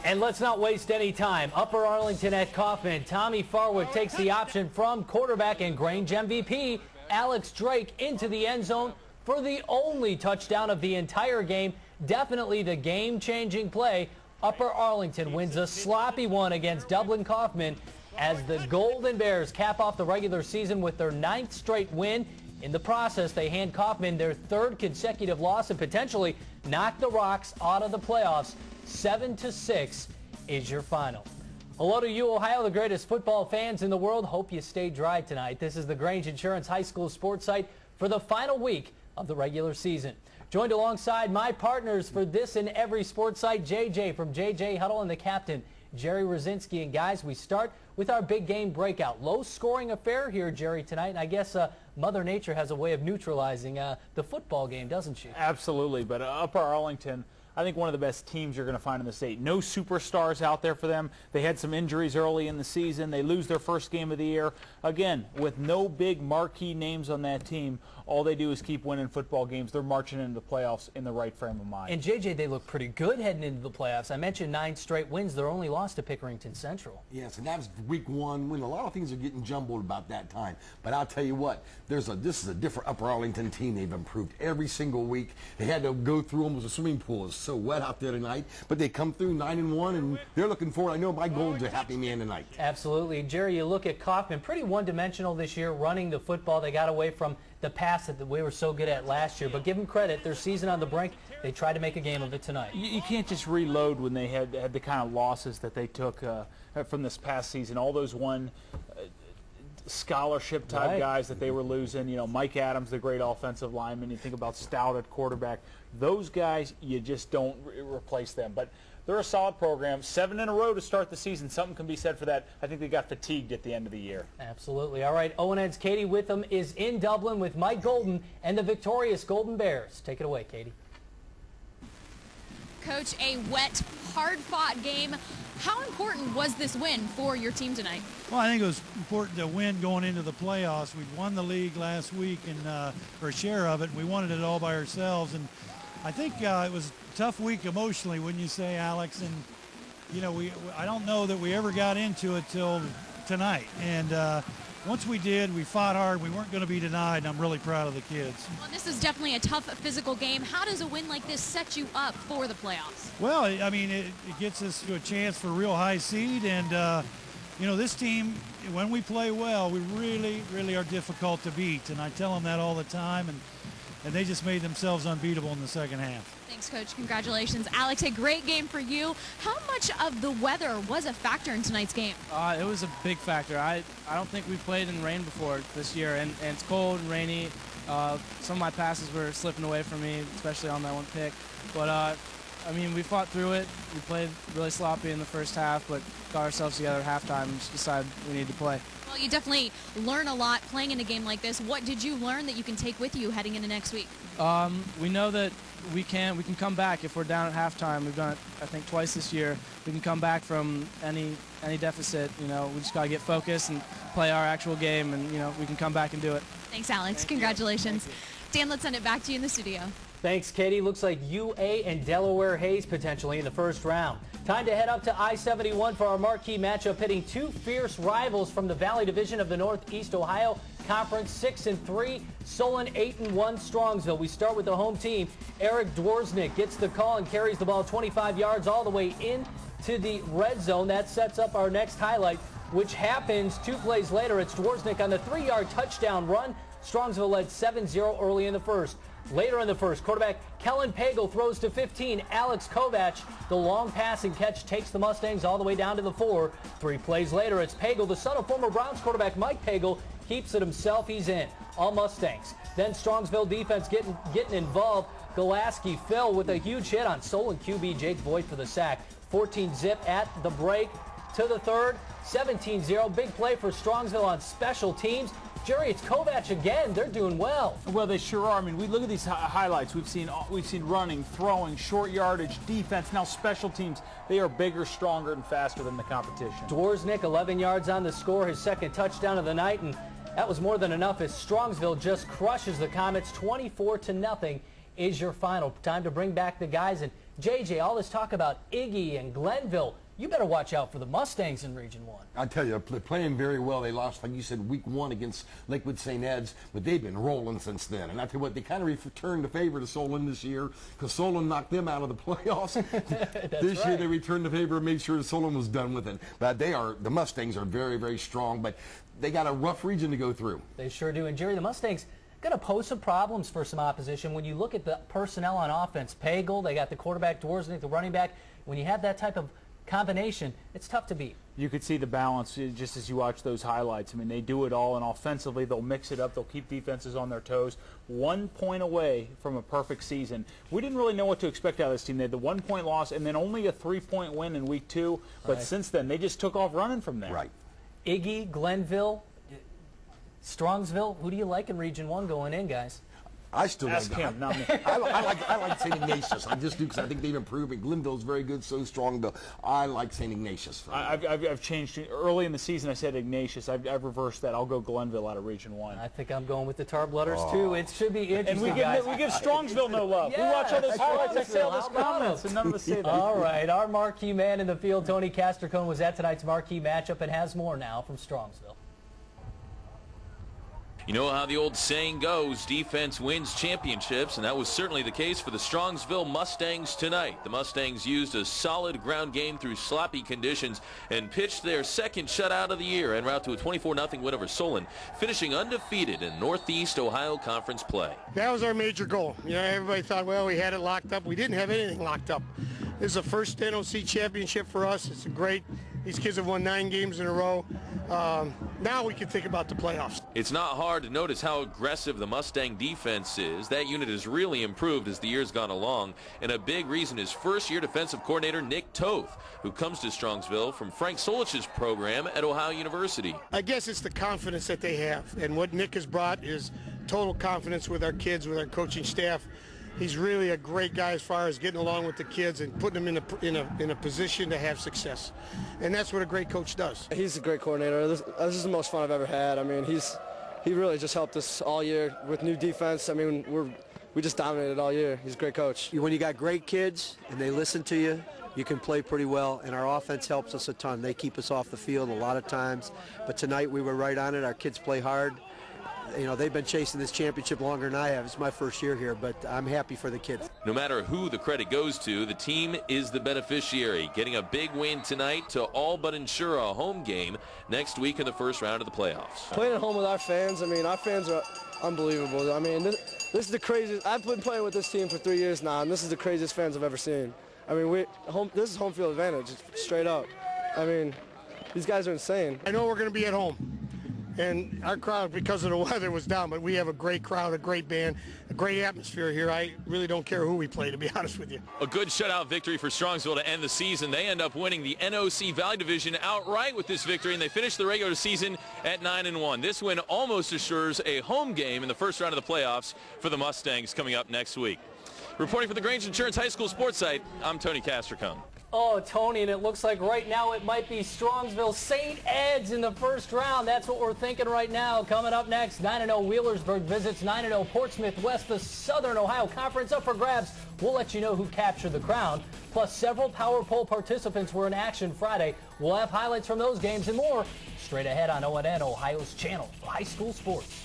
And let's not waste any time. Upper Arlington at Kaufman. Tommy Farwick takes the option from quarterback and Grange MVP Alex Drake into the end zone for the only touchdown of the entire game. Definitely the game-changing play. Upper Arlington wins a sloppy one against Dublin Kaufman as the Golden Bears cap off the regular season with their 9th straight win. In the process, they hand Kaufman their 3rd consecutive loss and potentially knock the Rocks out of the playoffs. 7-6 is your final. Hello to you, Ohio, the greatest football fans in the world. Hope you stay dry tonight. This is the Grange Insurance High School sports site for the final week of the regular season. Joined alongside my partners for this and every sports site, JJ from JJ Huddle and the captain, Jerry Rosinski. And guys, we start with our big game breakout. Low-scoring affair here, Jerry, tonight. And I guess Mother Nature has a way of neutralizing the football game, doesn't she? Absolutely, but Upper Arlington, I think one of the best teams you're going to find in the state. No superstars out there for them. They had some injuries early in the season. They lose their first game of the year. Again, with no big marquee names on that team, all they do is keep winning football games. They're marching into the playoffs in the right frame of mind. And, JJ, they look pretty good heading into the playoffs. I mentioned 9 straight wins. Their only loss to Pickerington Central. Yes, and that was week 1 when a lot of things are getting jumbled about that time. But I'll tell you what, this is a different Upper Arlington team. They've improved every single week. They had to go through almost a swimming pool. It's so wet out there tonight. But they come through 9-1, and they're looking forward. I know my goal's a happy man tonight. Absolutely. Jerry, you look at Kaufman, pretty one-dimensional this year, running the football. They got away from the pass that we were so good at last year. But give them credit, their season on the brink, they tried to make a game of it tonight. You can't just reload when they had the kind of losses that they took from this past season. All those scholarship type guys that they were losing. You know, Mike Adams, the great offensive lineman. You think about Stout at quarterback. Those guys, you just don't replace them. But they're a solid program. 7 in a row to start the season. Something can be said for that. I think they got fatigued at the end of the year. Absolutely. All right, ONN's Katie Witham is in Dublin with Mike Golden and the victorious Golden Bears. Take it away, Katie. Coach, a wet, hard-fought game. How important was this win for your team tonight? Well, I think it was important to win going into the playoffs. We won the league last week and for a share of it, and we wanted it all by ourselves. And I think it was a tough week emotionally, wouldn't you say, Alex? And you know, I don't know that we ever got into it till tonight. And once we did, we fought hard. We weren't going to be denied, and I'm really proud of the kids. Well, this is definitely a tough physical game. How does a win like this set you up for the playoffs? Well, I mean, it gets us to a chance for a real high seed. And, you know, this team, when we play well, we really, really are difficult to beat. And I tell them that all the time. And they just made themselves unbeatable in the second half. Thanks, Coach. Congratulations. Alex, a great game for you. How much of the weather was a factor in tonight's game? It was a big factor. I don't think we played in rain before this year, and it's cold and rainy. Some of my passes were slipping away from me, especially on that one pick. But, I mean, we fought through it. We played really sloppy in the first half, but got ourselves together at halftime and just decided we needed to play. Well, you definitely learn a lot playing in a game like this. What did you learn that you can take with you heading into next week? We know that we can come back if we're down at halftime. We've done it, I think, twice this year. We can come back from any deficit. You know, we just got to get focused and play our actual game, and, you know, we can come back and do it. Thanks, Alex. Congratulations. Dan, let's send it back to you in the studio. Thanks, Katie. Looks like UA and Delaware Hayes potentially in the first round. Time to head up to I-71 for our marquee matchup, pitting 2 fierce rivals from the Valley Division of the Northeast Ohio Conference. 6-3, Solon 8-1, Strongsville. We start with the home team. Eric Dworznik gets the call and carries the ball 25 yards all the way into the red zone. That sets up our next highlight, which happens 2 plays later. It's Dworznik on the 3-yard touchdown run. Strongsville led 7-0 early in the first. Later in the first, quarterback Kellen Pagel throws to 15. Alex Kovac, the long passing catch, takes the Mustangs all the way down to the 4. 3 plays later, it's Pagel, the son of former Browns quarterback Mike Pagel, keeps it himself. He's in. All Mustangs. Then Strongsville defense getting involved. Golaski Phil with a huge hit on Solon QB Jake Voigt for the sack. 14-zip at the break to the third. 17-0. Big play for Strongsville on special teams. Jerry, it's Kovac again. They're doing well. Well, they sure are. I mean, we look at these highlights. We've seen running, throwing, short yardage, defense, now special teams. They are bigger, stronger, and faster than the competition. Dworznik, 11 yards on the score, his second touchdown of the night, and that was more than enough as Strongsville just crushes the Comets. 24-0 is your final. Time to bring back the guys and JJ, all this talk about Iggy and Glenville, you better watch out for the Mustangs in Region 1. I tell you, they're playing very well. They lost, like you said, week 1 against Lakewood St. Ed's, but they've been rolling since then. And I tell you what, they kind of returned the favor to Solon this year because Solon knocked them out of the playoffs. This year they returned the favor and made sure Solon was done with it. But the Mustangs are very, very strong, but they got a rough region to go through. They sure do. And Jerry, the Mustangs going to pose some problems for some opposition. When you look at the personnel on offense, Pagel, they got the quarterback, Dworznik, the running back. When you have that type of combination, it's tough to beat. You could see the balance just as you watch those highlights. I mean, they do it all, and offensively they'll mix it up. They'll keep defenses on their toes. 1 point away from a perfect season. We didn't really know what to expect out of this team. They had the 1 point loss and then only a 3-point win in week 2. But since then, they just took off running from there. Right. Iggy, Glenville, Strongsville, who do you like in Region 1 going in, guys? I still Ask like him, not me. I like St. Ignatius. I just do because I think they've improved. And Glenville's very good, so strong. But I like St. Ignatius. I've changed. Early in the season, I said Ignatius. I've reversed that. I'll go Glenville out of Region 1. I think I'm going with the Tarblooders, too. It should be interesting, and we give Strongsville no love. Yeah, we watch all those highlights. I say all those How about comments, and none of us say that. All right, our marquee man in the field, Tony Castricone, was at tonight's marquee matchup and has more now from Strongsville. You know how the old saying goes, defense wins championships, and that was certainly the case for the Strongsville Mustangs tonight. The Mustangs used a solid ground game through sloppy conditions and pitched their second shutout of the year en route to a 24-0 win over Solon, finishing undefeated in Northeast Ohio Conference play. That was our major goal. You know, everybody thought, well, we had it locked up. We didn't have anything locked up. This is the first NOC championship for us. It's great. These kids have won 9 games in a row. Now we can think about the playoffs. It's not hard to notice how aggressive the Mustang defense is. That unit has really improved as the year's gone along, and a big reason is first-year defensive coordinator Nick Toth, who comes to Strongsville from Frank Solich's program at Ohio University. I guess it's the confidence that they have, and what Nick has brought is total confidence with our kids, with our coaching staff. He's really a great guy as far as getting along with the kids and putting them in a position to have success. And that's what a great coach does. He's a great coordinator. This is the most fun I've ever had. I mean, he really just helped us all year with new defense. I mean, we just dominated all year. He's a great coach. When you got great kids and they listen to you, you can play pretty well, and our offense helps us a ton. They keep us off the field a lot of times, but tonight we were right on it. Our kids play hard. You know, they've been chasing this championship longer than I have. It's my first year here, but I'm happy for the kids. No matter who the credit goes to, the team is the beneficiary, getting a big win tonight to all but ensure a home game next week in the first round of the playoffs. Playing at home with our fans, I mean, our fans are unbelievable. I mean, this is the craziest. I've been playing with this team for 3 years now, and this is the craziest fans I've ever seen. I mean, this is home field advantage, straight up. I mean, these guys are insane. I know we're going to be at home. And our crowd, because of the weather, was down, but we have a great crowd, a great band, a great atmosphere here. I really don't care who we play, to be honest with you. A good shutout victory for Strongsville to end the season. They end up winning the NOC Valley Division outright with this victory, and they finish the regular season at 9-1. This win almost assures a home game in the first round of the playoffs for the Mustangs coming up next week. Reporting for the Grange Insurance High School Sports Site, I'm Tony Castricone. Oh, Tony, and it looks like right now it might be Strongsville St. Ed's in the first round. That's what we're thinking right now. Coming up next, 9-0 Wheelersburg visits 9-0 Portsmouth West, the Southern Ohio Conference up for grabs. We'll let you know who captured the crown. Plus, several Power Poll participants were in action Friday. We'll have highlights from those games and more straight ahead on ONN, Ohio's channel for high school sports.